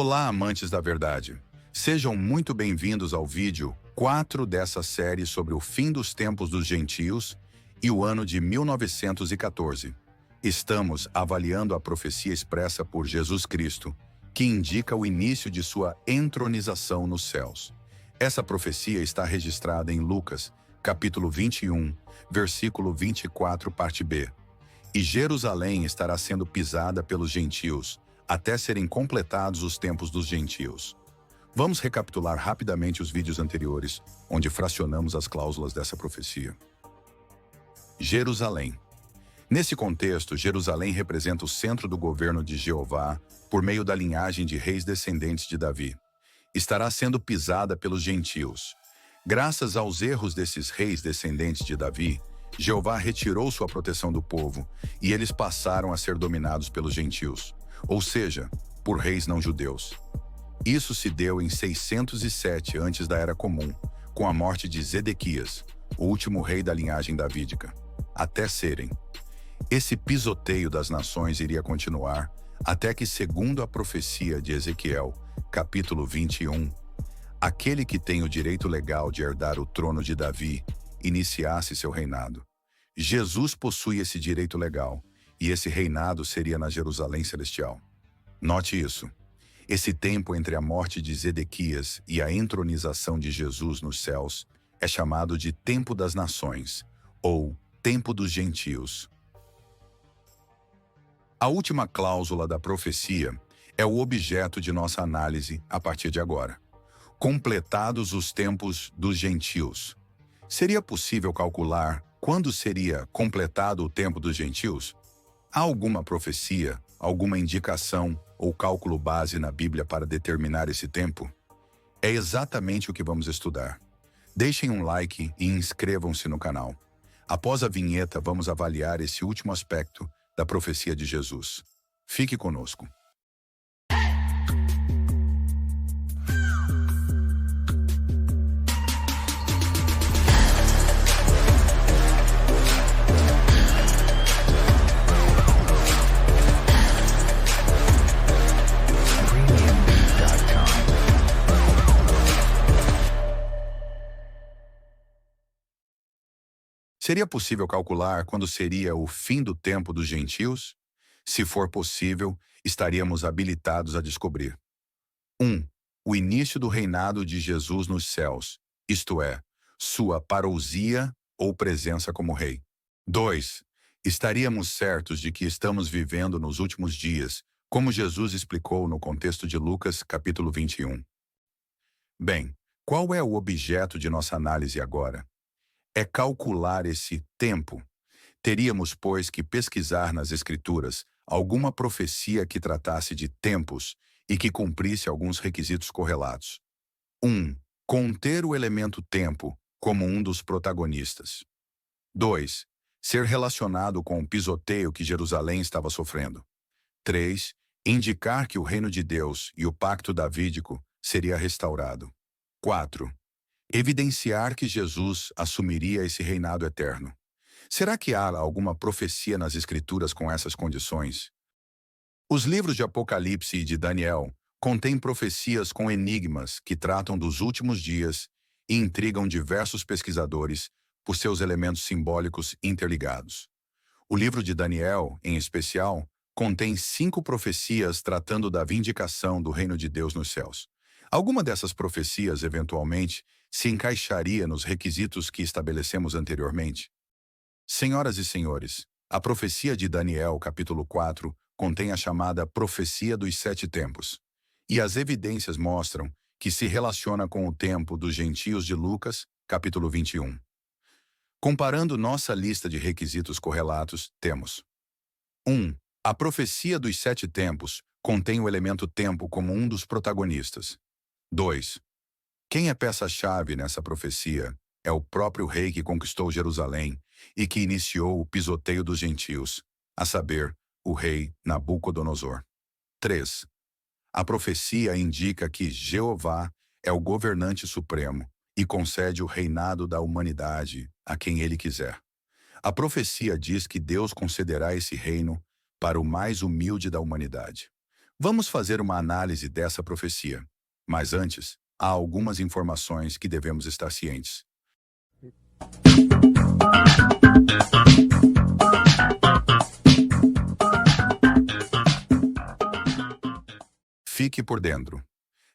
Olá, amantes da verdade. Sejam muito bem-vindos ao vídeo 4 dessa série sobre o fim dos tempos dos gentios e o ano de 1914. Estamos avaliando a profecia expressa por Jesus Cristo, que indica o início de sua entronização nos céus. Essa profecia está registrada em Lucas, capítulo 21, versículo 24, parte B. E Jerusalém estará sendo pisada pelos gentios, até serem completados os tempos dos gentios. Vamos recapitular rapidamente os vídeos anteriores, onde fracionamos as cláusulas dessa profecia. Jerusalém. Nesse contexto, Jerusalém representa o centro do governo de Jeová por meio da linhagem de reis descendentes de Davi. Estará sendo pisada pelos gentios. Graças aos erros desses reis descendentes de Davi, Jeová retirou sua proteção do povo e eles passaram a ser dominados pelos gentios, ou seja, por reis não-judeus. Isso se deu em 607 antes da Era Comum, com a morte de Zedequias, o último rei da linhagem davídica, até serem. Esse pisoteio das nações iria continuar até que, segundo a profecia de Ezequiel, capítulo 21, aquele que tem o direito legal de herdar o trono de Davi iniciasse seu reinado. Jesus possui esse direito legal, e esse reinado seria na Jerusalém Celestial. Note isso. Esse tempo entre a morte de Zedequias e a entronização de Jesus nos céus é chamado de Tempo das Nações, ou Tempo dos Gentios. A última cláusula da profecia é o objeto de nossa análise a partir de agora. Completados os tempos dos gentios. Seria possível calcular quando seria completado o tempo dos gentios? Há alguma profecia, alguma indicação ou cálculo base na Bíblia para determinar esse tempo? É exatamente o que vamos estudar. Deixem um like e inscrevam-se no canal. Após a vinheta, vamos avaliar esse último aspecto da profecia de Jesus. Fique conosco. Seria possível calcular quando seria o fim do tempo dos gentios? Se for possível, estaríamos habilitados a descobrir. 1. O início do reinado de Jesus nos céus, isto é, sua parousia ou presença como rei. 2. Estaríamos certos de que estamos vivendo nos últimos dias, como Jesus explicou no contexto de Lucas, capítulo 21. Bem, qual é o objeto de nossa análise agora? É calcular esse tempo. Teríamos, pois, que pesquisar nas Escrituras alguma profecia que tratasse de tempos e que cumprisse alguns requisitos correlatos. 1. Conter o elemento tempo como um dos protagonistas. 2. Ser relacionado com o pisoteio que Jerusalém estava sofrendo. 3. Indicar que o reino de Deus e o pacto davídico seria restaurado. 4. Evidenciar que Jesus assumiria esse reinado eterno. Será que há alguma profecia nas Escrituras com essas condições? Os livros de Apocalipse e de Daniel contêm profecias com enigmas que tratam dos últimos dias e intrigam diversos pesquisadores por seus elementos simbólicos interligados. O livro de Daniel, em especial, contém 5 profecias tratando da vindicação do reino de Deus nos céus. Alguma dessas profecias, eventualmente, se encaixaria nos requisitos que estabelecemos anteriormente? Senhoras e senhores, a profecia de Daniel, capítulo 4, contém a chamada profecia dos 7 tempos, e as evidências mostram que se relaciona com o tempo dos gentios de Lucas, capítulo 21. Comparando nossa lista de requisitos correlatos, temos 1. A profecia dos 7 tempos contém o elemento tempo como um dos protagonistas. 2. Quem é peça-chave nessa profecia é o próprio rei que conquistou Jerusalém e que iniciou o pisoteio dos gentios, a saber, o rei Nabucodonosor. 3. A profecia indica que Jeová é o governante supremo e concede o reinado da humanidade a quem ele quiser. A profecia diz que Deus concederá esse reino para o mais humilde da humanidade. Vamos fazer uma análise dessa profecia. Mas antes, há algumas informações que devemos estar cientes. Fique por dentro.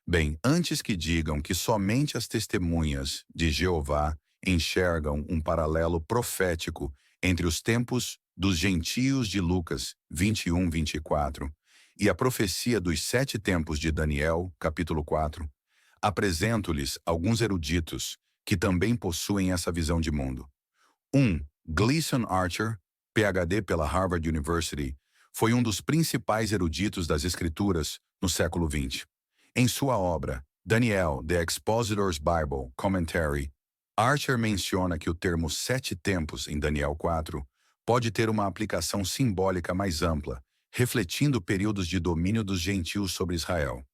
Bem, antes que digam que somente as testemunhas de Jeová enxergam um paralelo profético entre os tempos dos gentios de Lucas 21, 24 e a profecia dos 7 tempos de Daniel, capítulo 4, apresento-lhes alguns eruditos que também possuem essa visão de mundo. 1. Gleason Archer, PhD pela Harvard University, foi um dos principais eruditos das Escrituras no século XX. Em sua obra, Daniel, The Expositor's Bible Commentary, Archer menciona que o termo 7 tempos em Daniel 4 pode ter uma aplicação simbólica mais ampla, refletindo períodos de domínio dos gentios sobre Israel.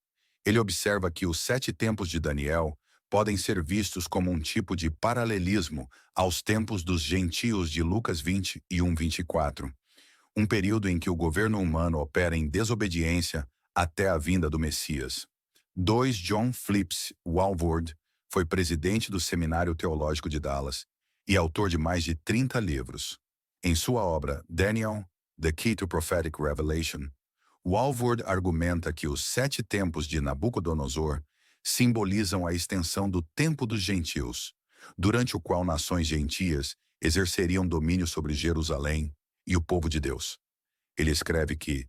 Ele observa que os 7 tempos de Daniel podem ser vistos como um tipo de paralelismo aos tempos dos gentios de Lucas 20 e 1:24, um período em que o governo humano opera em desobediência até a vinda do Messias. 2. John Phillips Walvoord foi presidente do Seminário Teológico de Dallas e autor de mais de 30 livros. Em sua obra Daniel, The Key to Prophetic Revelation, Walvoord argumenta que os 7 tempos de Nabucodonosor simbolizam a extensão do tempo dos gentios, durante o qual nações gentias exerceriam domínio sobre Jerusalém e o povo de Deus. Ele escreve que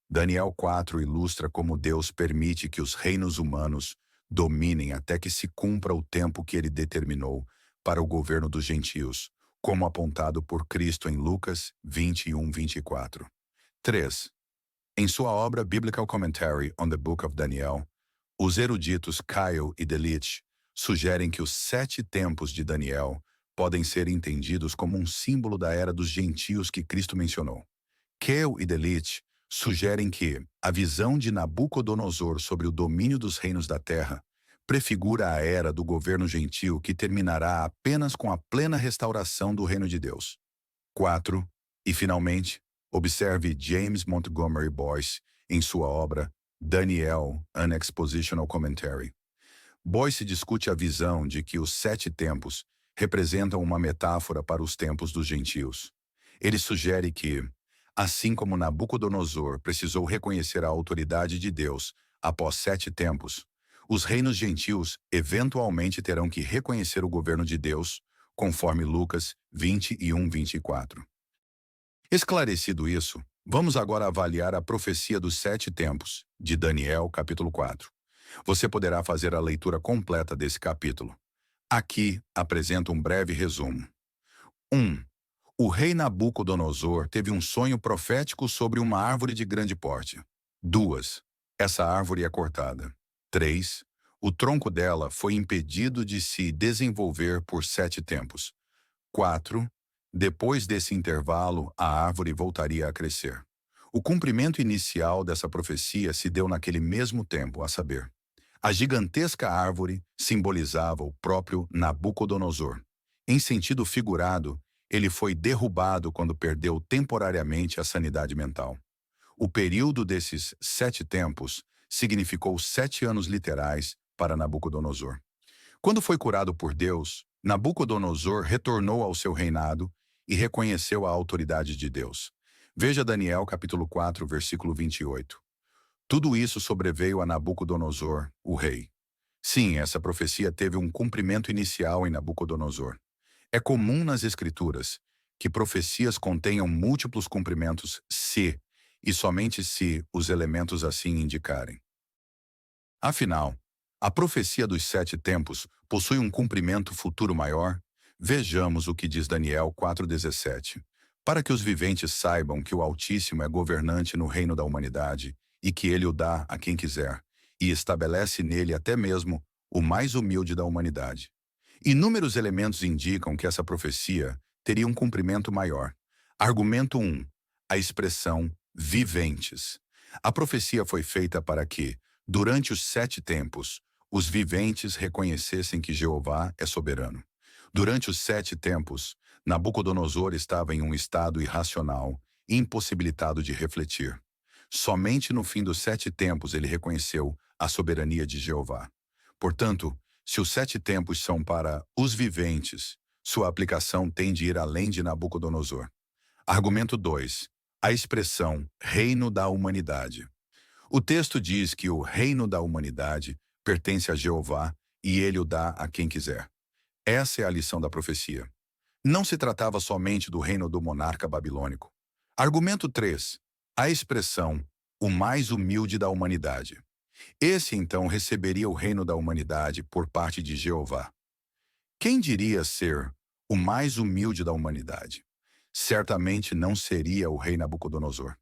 Daniel 4 ilustra como Deus permite que os reinos humanos dominem até que se cumpra o tempo que ele determinou para o governo dos gentios, como apontado por Cristo em Lucas 21:24. 3. Em sua obra Biblical Commentary on the Book of Daniel, os eruditos Kyle e Delitzsch sugerem que os 7 tempos de Daniel podem ser entendidos como um símbolo da era dos gentios que Cristo mencionou. Kyle e Delitzsch sugerem que a visão de Nabucodonosor sobre o domínio dos reinos da terra prefigura a era do governo gentio que terminará apenas com a plena restauração do reino de Deus. 4. E, finalmente, observe James Montgomery Boyce em sua obra Daniel, An Expositional Commentary. Boyce discute a visão de que os 7 tempos representam uma metáfora para os tempos dos gentios. Ele sugere que, assim como Nabucodonosor precisou reconhecer a autoridade de Deus após 7 tempos, os reinos gentios eventualmente terão que reconhecer o governo de Deus, conforme Lucas 21:24. Esclarecido isso, vamos agora avaliar a profecia dos 7 tempos, de Daniel, capítulo 4. Você poderá fazer a leitura completa desse capítulo. Aqui apresento um breve resumo. 1. O rei Nabucodonosor teve um sonho profético sobre uma árvore de grande porte. 2. Essa árvore é cortada. 3. O tronco dela foi impedido de se desenvolver por 7 tempos. 4. Depois desse intervalo, a árvore voltaria a crescer. O cumprimento inicial dessa profecia se deu naquele mesmo tempo, a saber, a gigantesca árvore simbolizava o próprio Nabucodonosor. Em sentido figurado, ele foi derrubado quando perdeu temporariamente a sanidade mental. O período desses 7 tempos significou 7 anos literais para Nabucodonosor. Quando foi curado por Deus, Nabucodonosor retornou ao seu reinado e reconheceu a autoridade de Deus. Veja Daniel capítulo 4, versículo 28. Tudo isso sobreveio a Nabucodonosor, o rei. Sim, essa profecia teve um cumprimento inicial em Nabucodonosor. É comum nas Escrituras que profecias contenham múltiplos cumprimentos se, e somente se, os elementos assim indicarem. Afinal, a profecia dos 7 tempos possui um cumprimento futuro maior? Vejamos o que diz Daniel 4:17. Para que os viventes saibam que o Altíssimo é governante no reino da humanidade e que ele o dá a quem quiser, e estabelece nele até mesmo o mais humilde da humanidade. Inúmeros elementos indicam que essa profecia teria um cumprimento maior. Argumento 1. A expressão viventes. A profecia foi feita para que, durante os 7 tempos, os viventes reconhecessem que Jeová é soberano. Durante os 7 tempos, Nabucodonosor estava em um estado irracional, impossibilitado de refletir. Somente no fim dos 7 tempos ele reconheceu a soberania de Jeová. Portanto, se os 7 tempos são para os viventes, sua aplicação tem de ir além de Nabucodonosor. Argumento 2. A expressão reino da humanidade. O texto diz que o reino da humanidade pertence a Jeová e ele o dá a quem quiser. Essa é a lição da profecia. Não se tratava somente do reino do monarca babilônico. Argumento 3. A expressão o mais humilde da humanidade. Esse então receberia o reino da humanidade por parte de Jeová. Quem diria ser o mais humilde da humanidade? Certamente não seria o rei Nabucodonosor.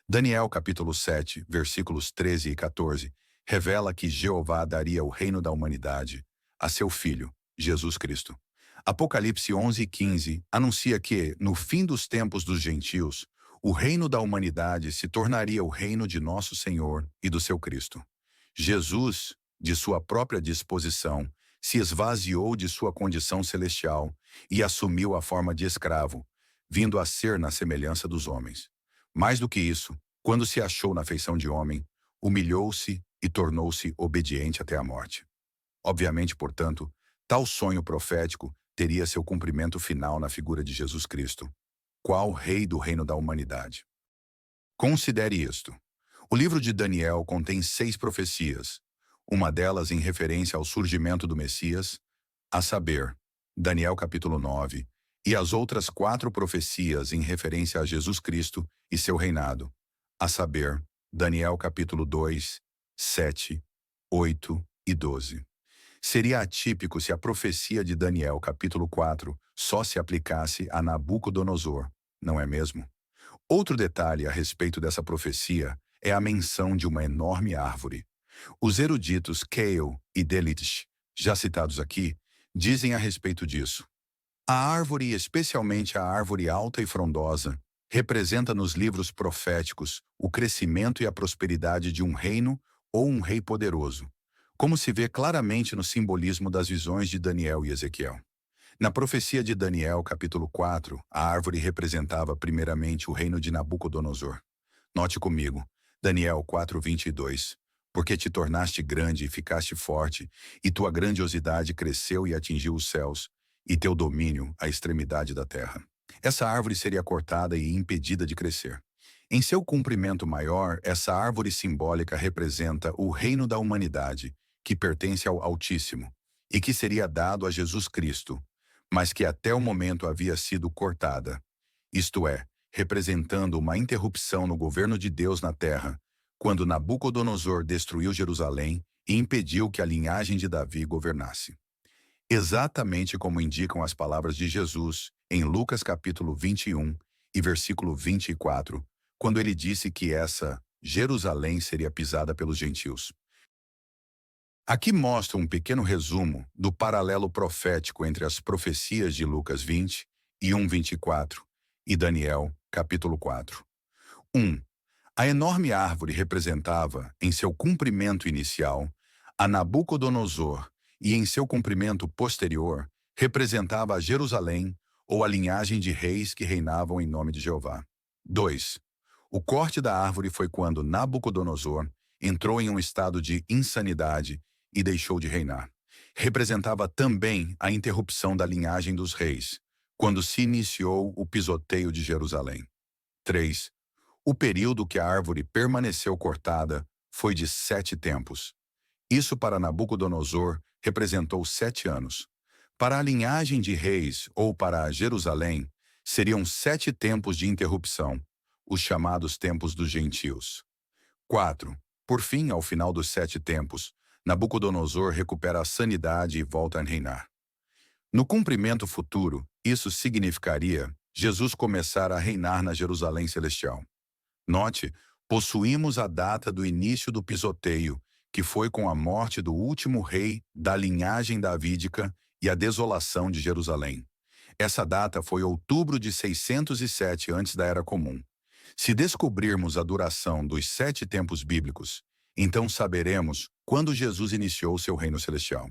Daniel capítulo 7, versículos 13 e 14, revela que Jeová daria o reino da humanidade a seu Filho, Jesus Cristo. Apocalipse 11 e 15 anuncia que, no fim dos tempos dos gentios, o reino da humanidade se tornaria o reino de nosso Senhor e do seu Cristo. Jesus, de sua própria disposição, se esvaziou de sua condição celestial e assumiu a forma de escravo, vindo a ser na semelhança dos homens. Mais do que isso, quando se achou na feição de homem, humilhou-se e tornou-se obediente até a morte. Obviamente, portanto, tal sonho profético teria seu cumprimento final na figura de Jesus Cristo, qual rei do reino da humanidade. Considere isto. O livro de Daniel contém 6 profecias, uma delas em referência ao surgimento do Messias, a saber, Daniel capítulo 9, e as outras 4 profecias em referência a Jesus Cristo e seu reinado, a saber, Daniel capítulo 2, 7, 8 e 12. Seria atípico se a profecia de Daniel capítulo 4 só se aplicasse a Nabucodonosor, não é mesmo? Outro detalhe a respeito dessa profecia é a menção de uma enorme árvore. Os eruditos Keil e Delitzsch, já citados aqui, dizem a respeito disso. A árvore, especialmente a árvore alta e frondosa, representa nos livros proféticos o crescimento e a prosperidade de um reino ou um rei poderoso, como se vê claramente no simbolismo das visões de Daniel e Ezequiel. Na profecia de Daniel, capítulo 4, a árvore representava primeiramente o reino de Nabucodonosor. Note comigo, Daniel 4:22. Porque te tornaste grande e ficaste forte, e tua grandiosidade cresceu e atingiu os céus, e teu domínio a extremidade da terra. Essa árvore seria cortada e impedida de crescer. Em seu cumprimento maior, essa árvore simbólica representa o reino da humanidade, que pertence ao Altíssimo, e que seria dado a Jesus Cristo, mas que até o momento havia sido cortada. Isto é, representando uma interrupção no governo de Deus na terra, quando Nabucodonosor destruiu Jerusalém e impediu que a linhagem de Davi governasse. Exatamente como indicam as palavras de Jesus em Lucas capítulo 21 e versículo 24, quando ele disse que essa Jerusalém seria pisada pelos gentios. Aqui mostra um pequeno resumo do paralelo profético entre as profecias de Lucas 20 e 1:24 e Daniel capítulo 4. 1. A enorme árvore representava, em seu cumprimento inicial, a Nabucodonosor e, em seu cumprimento posterior, representava a Jerusalém ou a linhagem de reis que reinavam em nome de Jeová. 2. O corte da árvore foi quando Nabucodonosor entrou em um estado de insanidade e deixou de reinar. Representava também a interrupção da linhagem dos reis, quando se iniciou o pisoteio de Jerusalém. 3. O período que a árvore permaneceu cortada foi de 7 tempos. Isso para Nabucodonosor representou 7 anos. Para a linhagem de reis ou para Jerusalém, seriam 7 tempos de interrupção, os chamados tempos dos gentios. 4. Por fim, ao final dos 7 tempos, Nabucodonosor recupera a sanidade e volta a reinar. No cumprimento futuro, isso significaria Jesus começar a reinar na Jerusalém celestial. Note, possuímos a data do início do pisoteio, que foi com a morte do último rei da linhagem davídica e a desolação de Jerusalém. Essa data foi outubro de 607 antes da Era Comum. Se descobrirmos a duração dos 7 tempos bíblicos, então saberemos quando Jesus iniciou seu reino celestial.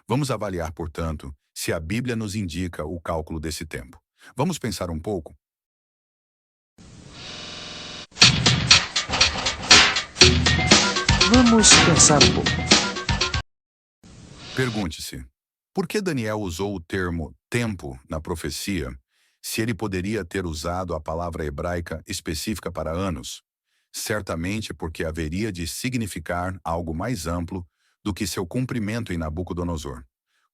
Vamos avaliar, portanto, se a Bíblia nos indica o cálculo desse tempo. Vamos pensar um pouco? Vamos pensar um pouco. Pergunte-se, por que Daniel usou o termo tempo na profecia, se ele poderia ter usado a palavra hebraica específica para anos? Certamente porque haveria de significar algo mais amplo do que seu cumprimento em Nabucodonosor.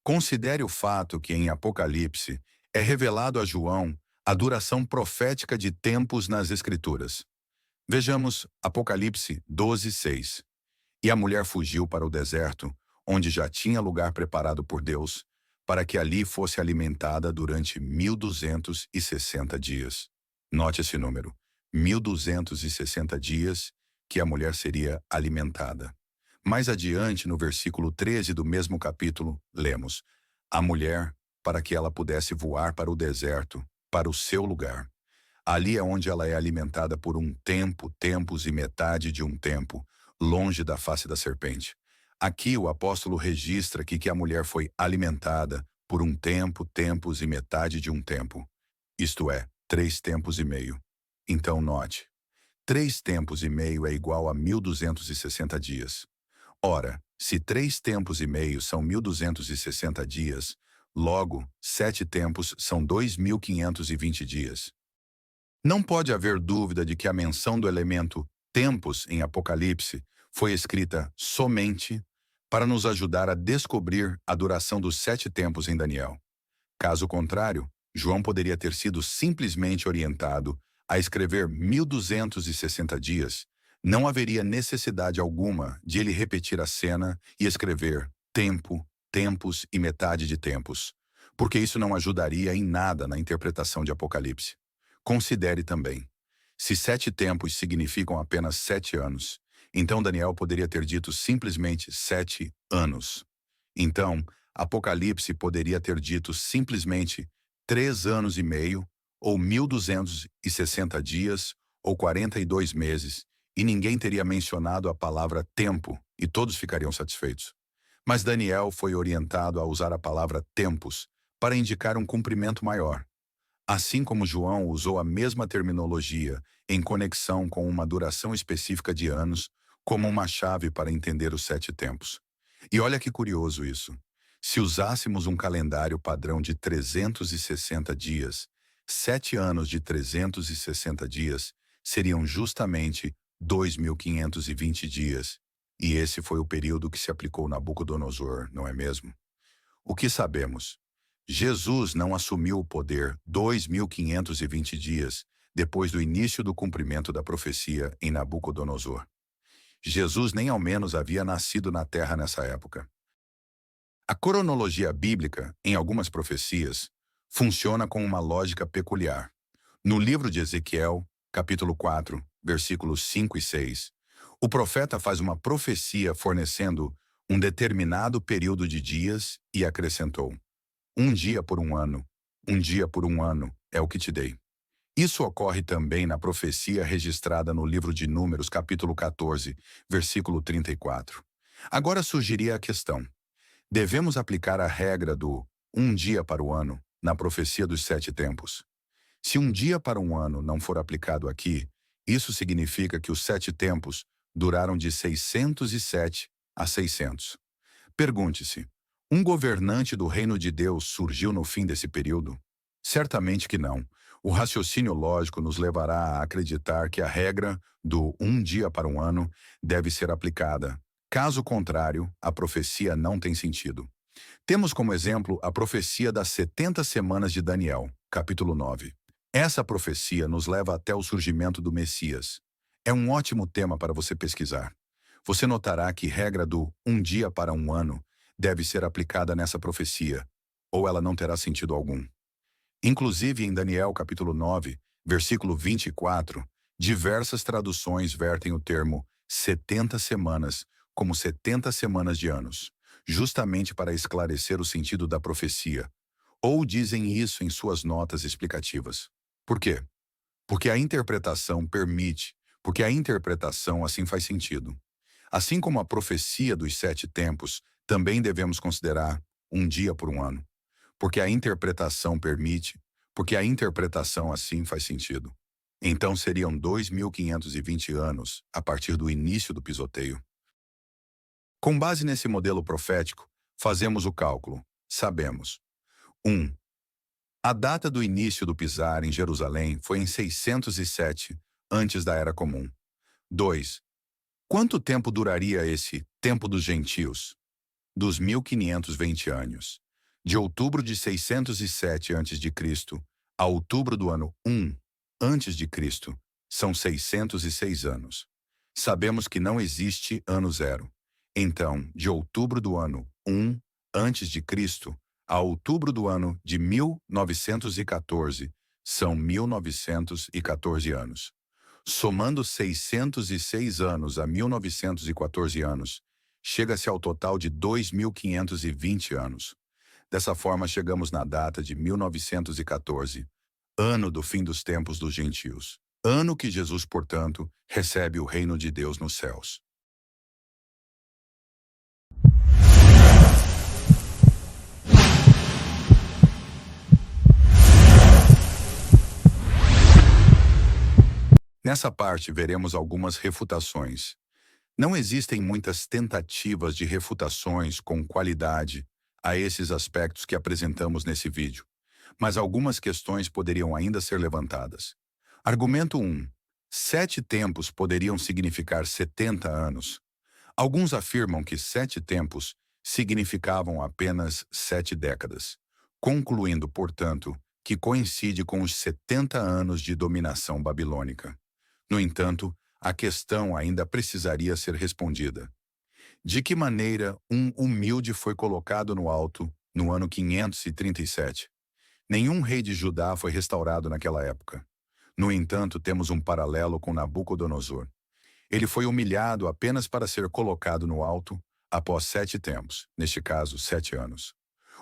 Considere o fato que em Apocalipse é revelado a João a duração profética de tempos nas Escrituras. Vejamos Apocalipse 12:6. E a mulher fugiu para o deserto, onde já tinha lugar preparado por Deus, para que ali fosse alimentada durante 1260 dias. Note esse número, 1260 dias que a mulher seria alimentada. Mais adiante, no versículo 13 do mesmo capítulo, lemos: a mulher, para que ela pudesse voar para o deserto, para o seu lugar. Ali é onde ela é alimentada por um tempo, tempos e metade de um tempo, longe da face da serpente. Aqui o apóstolo registra que a mulher foi alimentada por um tempo, tempos e metade de um tempo. Isto é, 3 tempos e meio. Então note, 3 tempos e meio é igual a 1260 dias. Ora, se 3 tempos e meio são 1260 dias, logo, 7 tempos são 2520 dias. Não pode haver dúvida de que a menção do elemento tempos em Apocalipse foi escrita somente para nos ajudar a descobrir a duração dos 7 tempos em Daniel. Caso contrário, João poderia ter sido simplesmente orientado a escrever 1260 dias. Não haveria necessidade alguma de ele repetir a cena e escrever tempo, tempos e metade de tempos, porque isso não ajudaria em nada na interpretação de Apocalipse. Considere também, se 7 tempos significam apenas 7 anos, então Daniel poderia ter dito simplesmente 7 anos. Então, Apocalipse poderia ter dito simplesmente 3 anos e meio, ou 1260 dias, ou 42 meses, e ninguém teria mencionado a palavra tempo, e todos ficariam satisfeitos. Mas Daniel foi orientado a usar a palavra tempos para indicar um cumprimento maior. Assim como João usou a mesma terminologia em conexão com uma duração específica de anos, como uma chave para entender os 7 tempos. E olha que curioso isso. Se usássemos um calendário padrão de 360 dias, 7 anos de 360 dias seriam justamente 2520 dias. E esse foi o período que se aplicou Nabucodonosor, não é mesmo? O que sabemos? Jesus não assumiu o poder 2520 dias depois do início do cumprimento da profecia em Nabucodonosor. Jesus nem ao menos havia nascido na terra nessa época. A cronologia bíblica, em algumas profecias, funciona com uma lógica peculiar. No livro de Ezequiel, capítulo 4, versículos 5 e 6, o profeta faz uma profecia fornecendo um determinado período de dias e acrescentou: um dia por um dia por um ano é o que te dei. Isso ocorre também na profecia registrada no livro de Números, capítulo 14, versículo 34. Agora surgiria a questão: devemos aplicar a regra do um dia para o ano na profecia dos 7 tempos? Se um dia para um ano não for aplicado aqui, isso significa que os 7 tempos duraram de 607 a 600. Pergunte-se: um governante do reino de Deus surgiu no fim desse período? Certamente que não. O raciocínio lógico nos levará a acreditar que a regra do um dia para um ano deve ser aplicada. Caso contrário, a profecia não tem sentido. Temos como exemplo a profecia das 70 semanas de Daniel, capítulo 9. Essa profecia nos leva até o surgimento do Messias. É um ótimo tema para você pesquisar. Você notará que a regra do um dia para um ano deve ser aplicada nessa profecia, ou ela não terá sentido algum. Inclusive em Daniel capítulo 9, versículo 24, diversas traduções vertem o termo 70 semanas como 70 semanas de anos, justamente para esclarecer o sentido da profecia, ou dizem isso em suas notas explicativas. Por quê? Porque a interpretação permite, porque a interpretação assim faz sentido. Assim como a profecia dos 7 tempos, também devemos considerar um dia por um ano, porque a interpretação permite, porque a interpretação assim faz sentido. Então seriam 2520 anos a partir do início do pisoteio. Com base nesse modelo profético, fazemos o cálculo. Sabemos. 1. A data do início do pisar em Jerusalém foi em 607, antes da Era Comum. 2. Quanto tempo duraria esse tempo dos gentios? Dos 1520 anos. De outubro de 607 a.C. a outubro do ano 1 a.C., são 606 anos. Sabemos que não existe ano zero. Então, de outubro do ano 1 a.C. a outubro do ano de 1914, são 1914 anos. Somando 606 anos a 1914 anos, chega-se ao total de 2.520 anos. Dessa forma, chegamos na data de 1914, ano do fim dos tempos dos gentios. Ano que Jesus, portanto, recebe o reino de Deus nos céus. Nessa parte, veremos algumas refutações. Não existem muitas tentativas de refutações com qualidade a esses aspectos que apresentamos nesse vídeo, mas algumas questões poderiam ainda ser levantadas. Argumento 1. 7 tempos poderiam significar 70 anos. Alguns afirmam que 7 tempos significavam apenas 7 décadas, concluindo, portanto, que coincide com os 70 anos de dominação babilônica. No entanto, a questão ainda precisaria ser respondida. De que maneira um humilde foi colocado no alto no ano 537? Nenhum rei de Judá foi restaurado naquela época. No entanto, temos um paralelo com Nabucodonosor. Ele foi humilhado apenas para ser colocado no alto após 7 tempos, neste caso, 7 anos.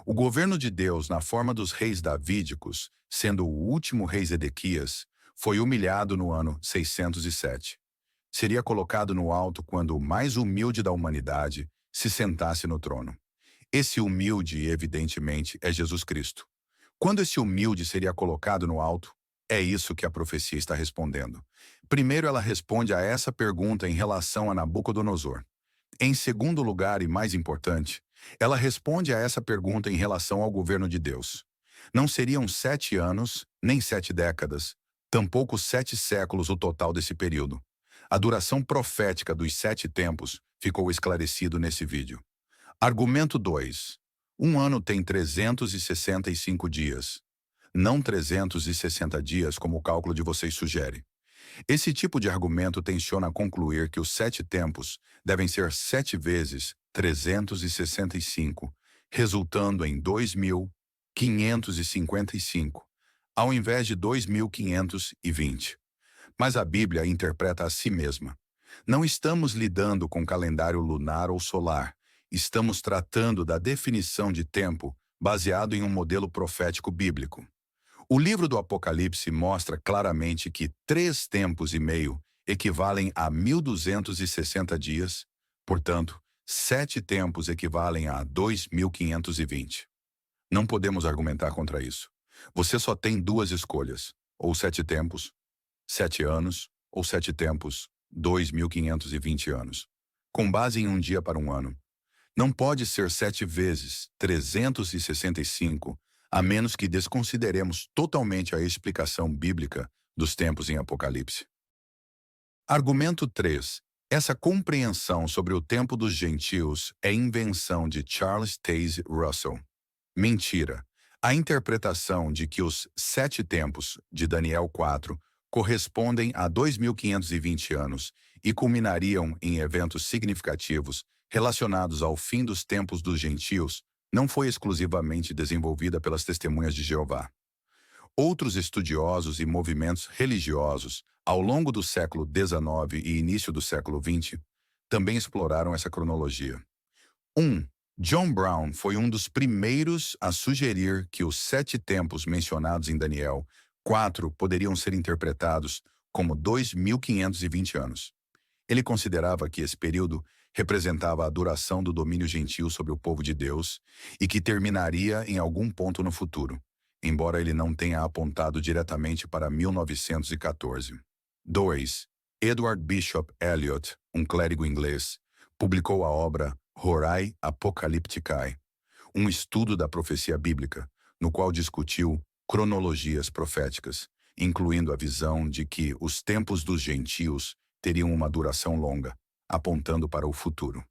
O governo de Deus, na forma dos reis davídicos, sendo o último rei Zedequias, foi humilhado no ano 607. Seria colocado no alto quando o mais humilde da humanidade se sentasse no trono. Esse humilde, evidentemente, é Jesus Cristo. Quando esse humilde seria colocado no alto? É isso que a profecia está respondendo. Primeiro, ela responde a essa pergunta em relação a Nabucodonosor. Em segundo lugar, e mais importante, ela responde a essa pergunta em relação ao governo de Deus. Não seriam 7 anos, nem 7 décadas, tampouco 7 séculos o total desse período. A duração profética dos 7 tempos ficou esclarecido nesse vídeo. Argumento 2. Um ano tem 365 dias, não 360 dias como o cálculo de vocês sugere. Esse tipo de argumento tenciona a concluir que os 7 tempos devem ser 7 vezes 365, resultando em 2.555, ao invés de 2.520. Mas a Bíblia interpreta a si mesma. Não estamos lidando com calendário lunar ou solar. Estamos tratando da definição de tempo baseado em um modelo profético bíblico. O livro do Apocalipse mostra claramente que 3 tempos e meio equivalem a 1.260 dias, portanto, 7 tempos equivalem a 2.520. Não podemos argumentar contra isso. Você só tem 2 escolhas, ou 7 tempos, 7 anos, ou 7 tempos, 2.520 anos. Com base em um dia para um ano. Não pode ser 7 vezes 365, a menos que desconsideremos totalmente a explicação bíblica dos tempos em Apocalipse. Argumento 3. Essa compreensão sobre o tempo dos gentios é invenção de Charles Taze Russell. Mentira. A interpretação de que os 7 tempos de Daniel 4 correspondem a 2.520 anos e culminariam em eventos significativos relacionados ao fim dos tempos dos gentios não foi exclusivamente desenvolvida pelas testemunhas de Jeová. Outros estudiosos e movimentos religiosos, ao longo do século XIX e início do século XX, também exploraram essa cronologia. 1. John Brown foi um dos primeiros a sugerir que os 7 tempos mencionados em Daniel 4 poderiam ser interpretados como 2.520 anos. Ele considerava que esse período representava a duração do domínio gentil sobre o povo de Deus e que terminaria em algum ponto no futuro, embora ele não tenha apontado diretamente para 1914. 2. Edward Bishop Elliot, um clérigo inglês, publicou a obra Horai Apocalypticae, um estudo da profecia bíblica, no qual discutiu cronologias proféticas, incluindo a visão de que os tempos dos gentios teriam uma duração longa, apontando para o futuro.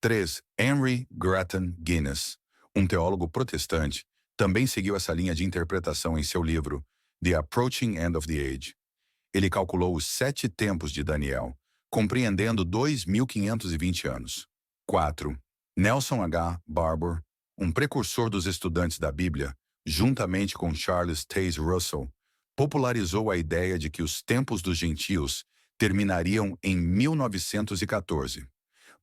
3. Henry Grattan Guinness, um teólogo protestante, também seguiu essa linha de interpretação em seu livro The Approaching End of the Age. Ele calculou os 7 tempos de Daniel, compreendendo 2.520 anos. 4. Nelson H. Barbour, um precursor dos estudantes da Bíblia, juntamente com Charles Taze Russell, popularizou a ideia de que os tempos dos gentios terminariam em 1914.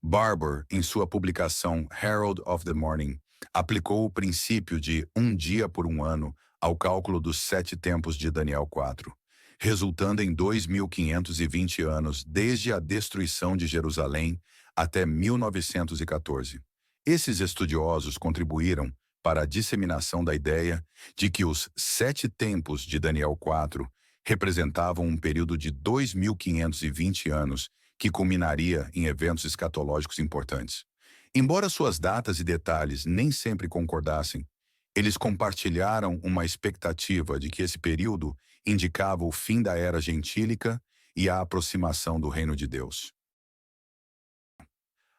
Barbour, em sua publicação Herald of the Morning, aplicou o princípio de um dia por um ano ao cálculo dos 7 tempos de Daniel 4, resultando em 2.520 anos desde a destruição de Jerusalém até 1914. Esses estudiosos contribuíram para a disseminação da ideia de que os 7 tempos de Daniel 4 representavam um período de 2.520 anos que culminaria em eventos escatológicos importantes. Embora suas datas e detalhes nem sempre concordassem, eles compartilharam uma expectativa de que esse período indicava o fim da era gentílica e a aproximação do reino de Deus.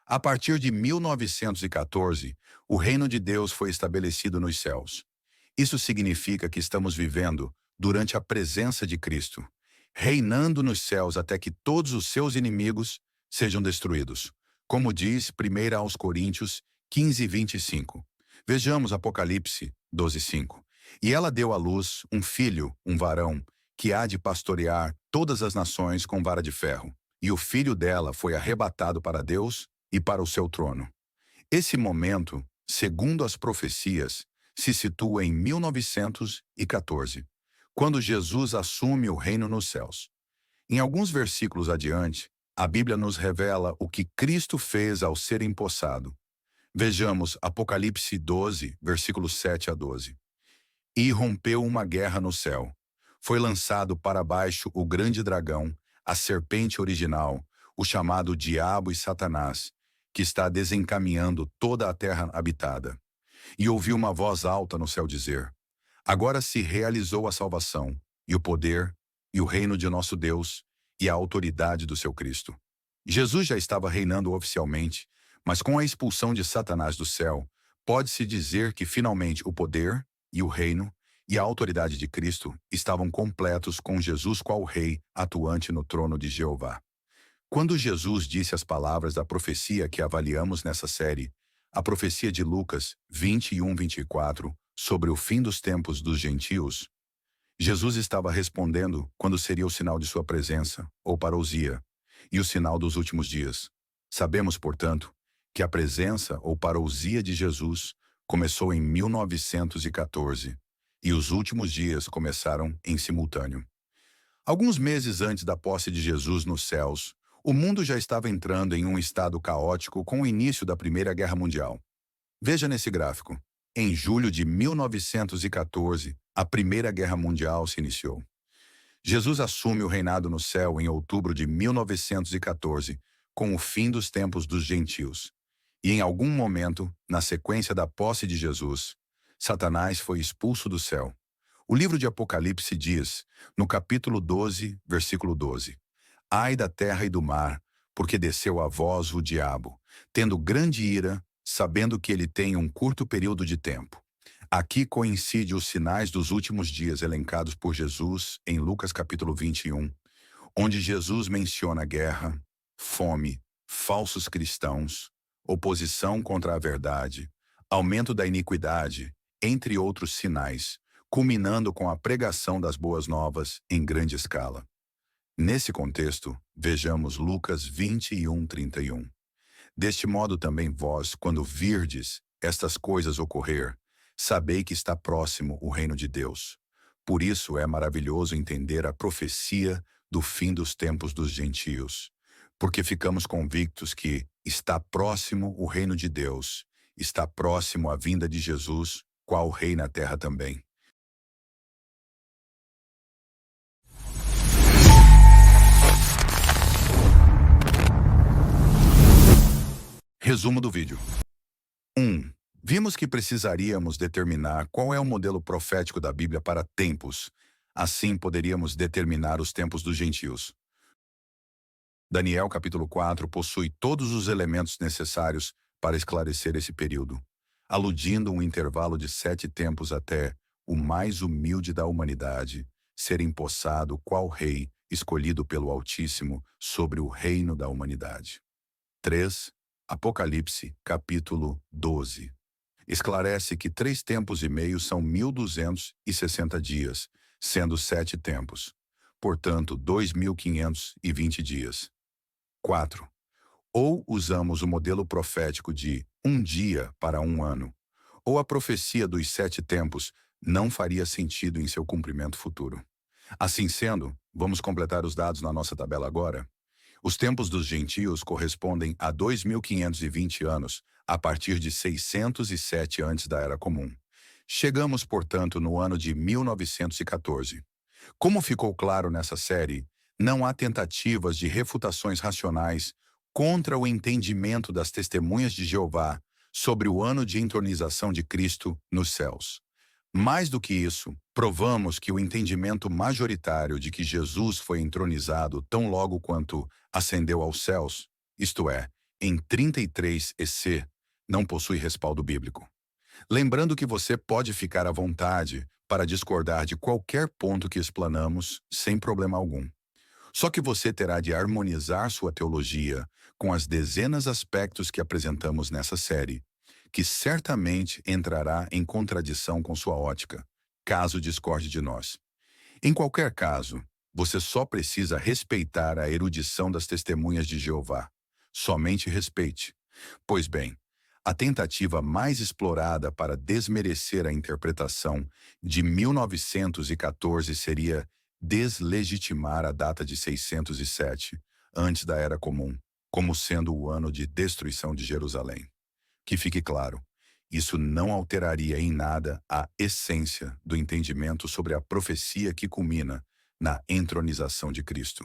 A partir de 1914, o reino de Deus foi estabelecido nos céus. Isso significa que estamos vivendo durante a presença de Cristo, reinando nos céus até que todos os seus inimigos sejam destruídos. Como diz 1 aos Coríntios 15:25. Vejamos Apocalipse 12:5. E ela deu à luz um filho, um varão, que há de pastorear todas as nações com vara de ferro. E o filho dela foi arrebatado para Deus e para o seu trono. Esse momento, segundo as profecias, se situa em 1914, quando Jesus assume o reino nos céus. Em alguns versículos adiante, a Bíblia nos revela o que Cristo fez ao ser empossado. Vejamos Apocalipse 12, versículos 7 a 12. E rompeu uma guerra no céu. Foi lançado para baixo o grande dragão, a serpente original, o chamado Diabo e Satanás, que está desencaminhando toda a terra habitada. E ouvi uma voz alta no céu dizer: agora se realizou a salvação, e o poder, e o reino de nosso Deus, e a autoridade do seu Cristo. Jesus já estava reinando oficialmente, mas com a expulsão de Satanás do céu, pode-se dizer que finalmente o poder, e o reino, e a autoridade de Cristo estavam completos com Jesus qual rei atuante no trono de Jeová. Quando Jesus disse as palavras da profecia que avaliamos nessa série, a profecia de Lucas 21:24, sobre o fim dos tempos dos gentios, Jesus estava respondendo quando seria o sinal de sua presença, ou parousia, e o sinal dos últimos dias. Sabemos, portanto, que a presença ou parousia de Jesus começou em 1914, e os últimos dias começaram em simultâneo. Alguns meses antes da posse de Jesus nos céus, o mundo já estava entrando em um estado caótico com o início da Primeira Guerra Mundial. Veja nesse gráfico. Em julho de 1914, a Primeira Guerra Mundial se iniciou. Jesus assume o reinado no céu em outubro de 1914, com o fim dos tempos dos gentios. E em algum momento, na sequência da posse de Jesus, Satanás foi expulso do céu. O livro de Apocalipse diz, no capítulo 12, versículo 12, ai da terra e do mar, porque desceu a vós o diabo, tendo grande ira, sabendo que ele tem um curto período de tempo. Aqui coincide os sinais dos últimos dias elencados por Jesus em Lucas capítulo 21, onde Jesus menciona guerra, fome, falsos cristãos, oposição contra a verdade, aumento da iniquidade, entre outros sinais, culminando com a pregação das boas novas em grande escala. Nesse contexto, vejamos Lucas 21:31. Deste modo também vós, quando virdes estas coisas ocorrer, sabei que está próximo o reino de Deus. Por isso é maravilhoso entender a profecia do fim dos tempos dos gentios, porque ficamos convictos que está próximo o reino de Deus, está próximo a vinda de Jesus, qual rei na terra também. Resumo do vídeo. 1. Vimos que precisaríamos determinar qual é o modelo profético da Bíblia para tempos. Assim poderíamos determinar os tempos dos gentios. Daniel capítulo 4 possui todos os elementos necessários para esclarecer esse período, aludindo um intervalo de 7 tempos até o mais humilde da humanidade ser empossado qual rei escolhido pelo Altíssimo sobre o reino da humanidade. 3. Apocalipse capítulo 12 esclarece que 3 tempos e meio são 1260 dias, sendo 7 tempos, portanto 2520 dias. 4. Ou usamos o modelo profético de um dia para um ano, ou a profecia dos 7 tempos não faria sentido em seu cumprimento futuro. Assim sendo, vamos completar os dados na nossa tabela agora. Os tempos dos gentios correspondem a 2520 anos, a partir de 607 antes da Era Comum. Chegamos, portanto, no ano de 1914. Como ficou claro nessa série, não há tentativas de refutações racionais contra o entendimento das testemunhas de Jeová sobre o ano de entronização de Cristo nos céus. Mais do que isso, provamos que o entendimento majoritário de que Jesus foi entronizado tão logo quanto ascendeu aos céus, isto é, em 33 EC, não possui respaldo bíblico. Lembrando que você pode ficar à vontade para discordar de qualquer ponto que explanamos, sem problema algum. Só que você terá de harmonizar sua teologia com as dezenas de aspectos que apresentamos nessa série, que certamente entrará em contradição com sua ótica, caso discorde de nós. Em qualquer caso, você só precisa respeitar a erudição das testemunhas de Jeová. Somente respeite. Pois bem, a tentativa mais explorada para desmerecer a interpretação de 1914 seria deslegitimar a data de 607, antes da Era Comum, como sendo o ano de destruição de Jerusalém. Que fique claro, isso não alteraria em nada a essência do entendimento sobre a profecia que culmina na entronização de Cristo.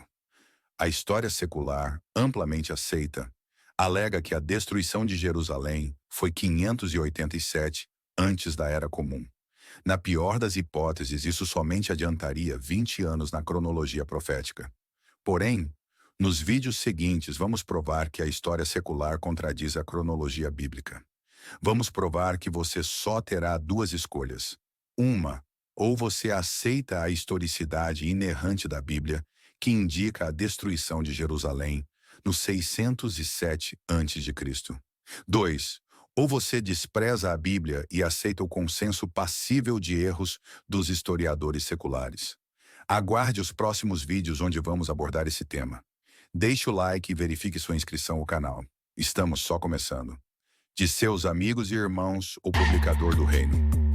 A história secular, amplamente aceita, alega que a destruição de Jerusalém foi 587 antes da Era Comum. Na pior das hipóteses, isso somente adiantaria 20 anos na cronologia profética. Porém, nos vídeos seguintes vamos provar que a história secular contradiz a cronologia bíblica. Vamos provar que você só terá 2 escolhas. Uma, ou você aceita a historicidade inerrante da Bíblia, que indica a destruição de Jerusalém no 607 a.C. 2. Ou você despreza a Bíblia e aceita o consenso passível de erros dos historiadores seculares. Aguarde os próximos vídeos onde vamos abordar esse tema. Deixe o like e verifique sua inscrição ao canal. Estamos só começando. De seus amigos e irmãos, o publicador do reino.